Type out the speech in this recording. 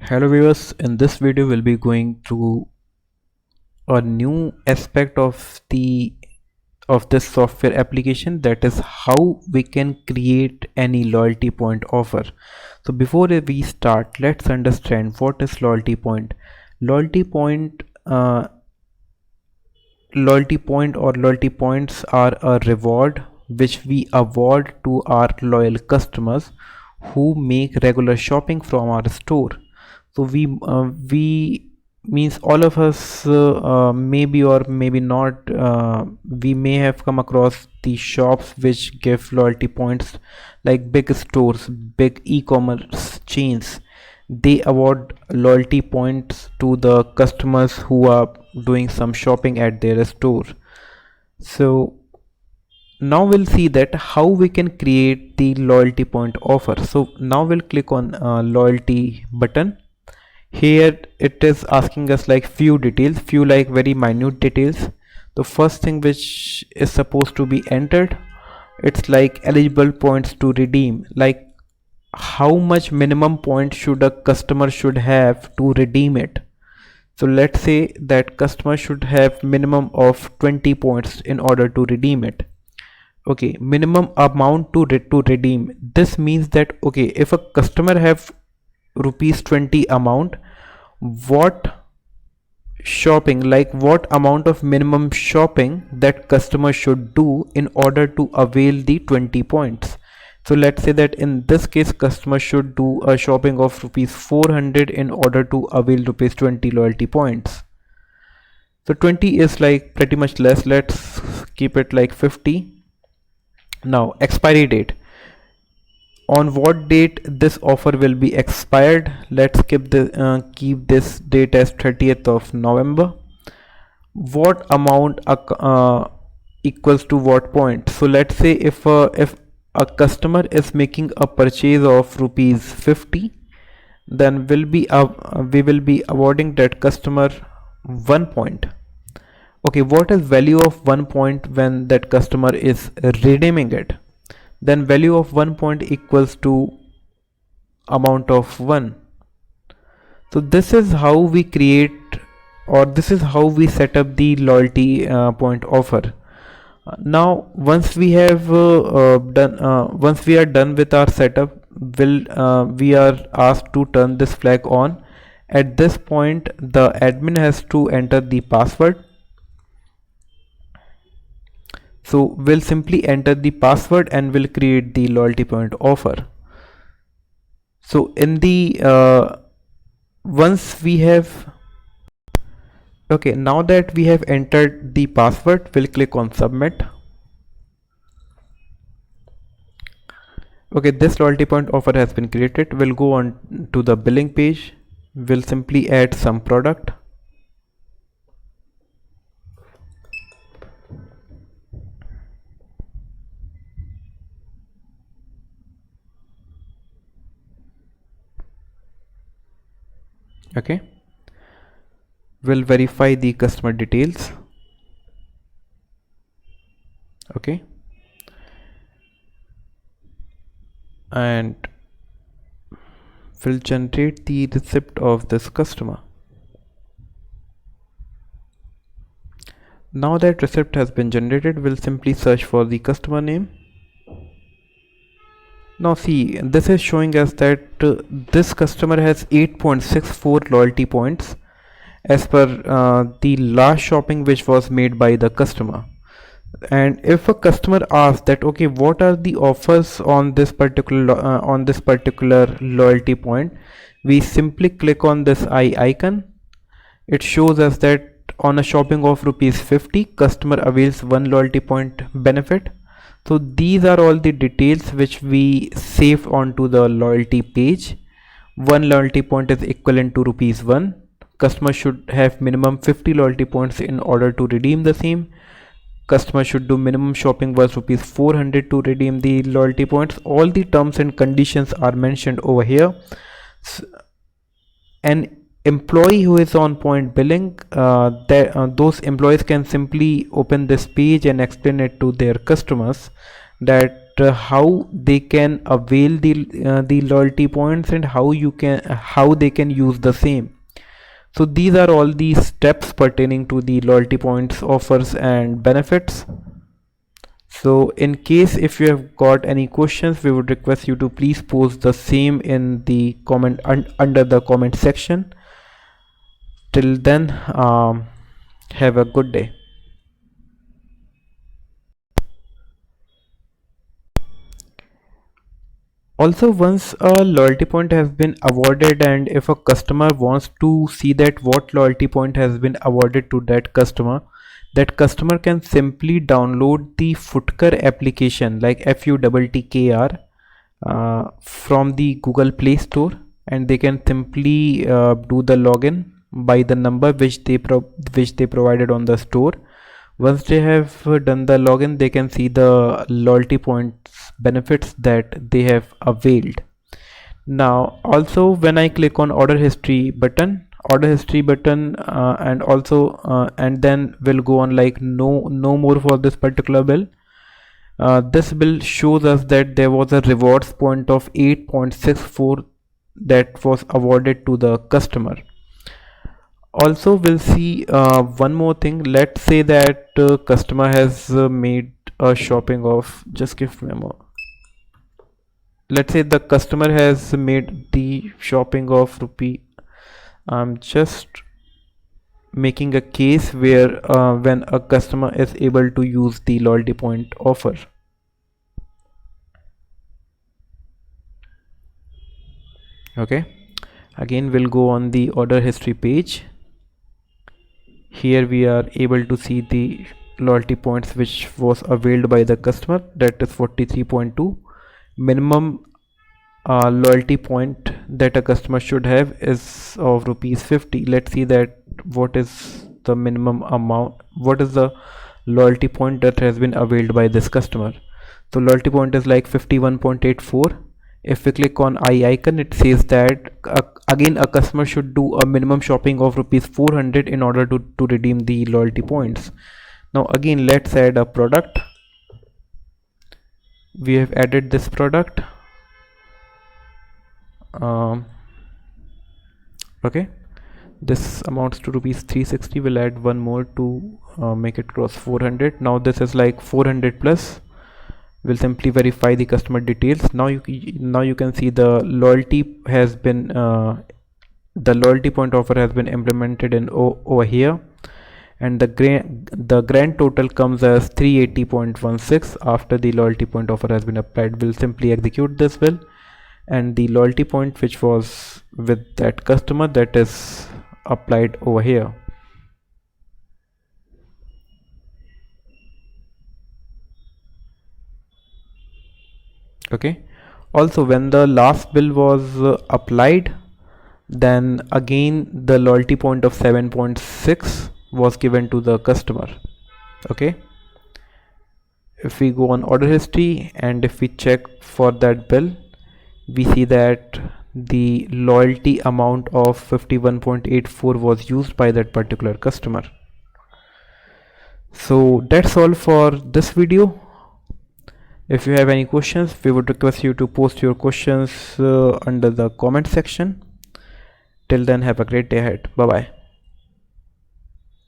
Hello viewers, in this video we'll be going through a new aspect of this software application, that is how we can create any loyalty point offer. So before we start, let's understand what is loyalty point. Loyalty point loyalty point or loyalty points are a reward which we award to our loyal customers who make regular shopping from our store. So we means all of us, maybe or maybe not, we may have come across the shops which give loyalty points, like big stores, big e-commerce chains. They award loyalty points to the customers who are doing some shopping at their store. So now we'll see that how we can create the loyalty point offer. So now we'll click on loyalty button. Here it is asking us like few details, few like very minute details. The first thing which is supposed to be entered, it's like eligible points to redeem, like how much minimum point should a customer should have to redeem it. So let's say that customer should have minimum of 20 points in order to redeem it. Okay, minimum amount to redeem. This means that, okay, if a customer have rupees 20 amount, what shopping, like what amount of minimum shopping that customer should do in order to avail the 20 points. So let's say that in this case customer should do a shopping of rupees 400 in order to avail rupees 20 loyalty points. So 20 is like pretty much less, let's keep it like 50. Now expiry date, on what date this offer will be expired. Let's keep this date as 30th of November. What amount equals to what point. So let's say if a customer is making a purchase of rupees 50, then we will be awarding that customer 1 point. Okay, what is value of 1 point when that customer is redeeming it? Then value of 1 point equals to amount of 1. So this is how we create, or this is how we set up the loyalty point offer. Now once we have once we are done with our setup, we are asked to turn this flag on. At this point the admin has to enter the password. So we'll simply enter the password and we'll create the loyalty point offer. So in the once we have, okay, now that we have entered the password, we'll click on submit. Okay, this loyalty point offer has been created. We'll go on to the billing page. We'll simply add some product. Okay, we'll verify the customer details. Okay, and we'll generate the receipt of this customer. Now that receipt has been generated, we'll simply search for the customer name. Now see, this is showing us that this customer has 8.64 loyalty points as per the last shopping which was made by the customer. And if a customer asks that, okay, what are the offers on this particular loyalty point, we simply click on this eye icon. It shows us that on a shopping of rupees 50, customer avails 1 loyalty point benefit. So these are all the details which we saved onto the loyalty page. 1 loyalty point is equivalent to rupees 1. Customer should have minimum 50 loyalty points in order to redeem the same. Customer should do minimum shopping was rupees 400 to redeem the loyalty points. All the terms and conditions are mentioned over here. An employee who is on point billing, those employees can simply open this page and explain it to their customers that how they can avail the loyalty points and how they can use the same. So these are all the steps pertaining to the loyalty points, offers and benefits. So in case if you have got any questions, we would request you to please post the same in the comment under the comment section. Till then, have a good day. Also, once a loyalty point has been awarded, and if a customer wants to see that what loyalty point has been awarded to that customer can simply download the Futkar application, like FUTTKR, from the Google Play Store, and they can simply do the login by the number which they provided on the store. Once they have done the login, they can see the loyalty points benefits that they have availed. Now also, when I click on order history button, and also and then we'll go on like no more for this particular bill. This bill shows us that there was a rewards point of 8.64 that was awarded to the customer. Also, we'll see one more thing. Let's say that customer has made a shopping of, just give me a moment. Let's say the customer has made the shopping of rupee. I'm just making a case where when a customer is able to use the loyalty point offer. Okay, again we'll go on the order history page. Here we are able to see the loyalty points which was availed by the customer, that is 43.2. Minimum loyalty point that a customer should have is of rupees 50. Let's see that what is the minimum amount, what is the loyalty point that has been availed by this customer. So loyalty point is like 51.84. If we click on I icon, it says that again a customer should do a minimum shopping of rupees 400 in order to redeem the loyalty points. Now again, let's add a product. We have added this product. Okay, this amounts to rupees 360. We'll add one more to make it cross 400. Now this is like 400 plus. We'll simply verify the customer details. Now you can see the loyalty has been the loyalty point offer has been implemented in over here, and the grand total comes as 380.16 after the loyalty point offer has been applied. We'll simply execute this bill, and the loyalty point which was with that customer, that is applied over here. Okay, also when the last bill was applied, then again the loyalty point of 7.6 was given to the customer. Okay, if we go on order history and if we check for that bill, we see that the loyalty amount of 51.84 was used by that particular customer. So that's all for this video. If you have any questions, we would request you to post your questions under the comment section. Till then, have a great day ahead. Bye bye.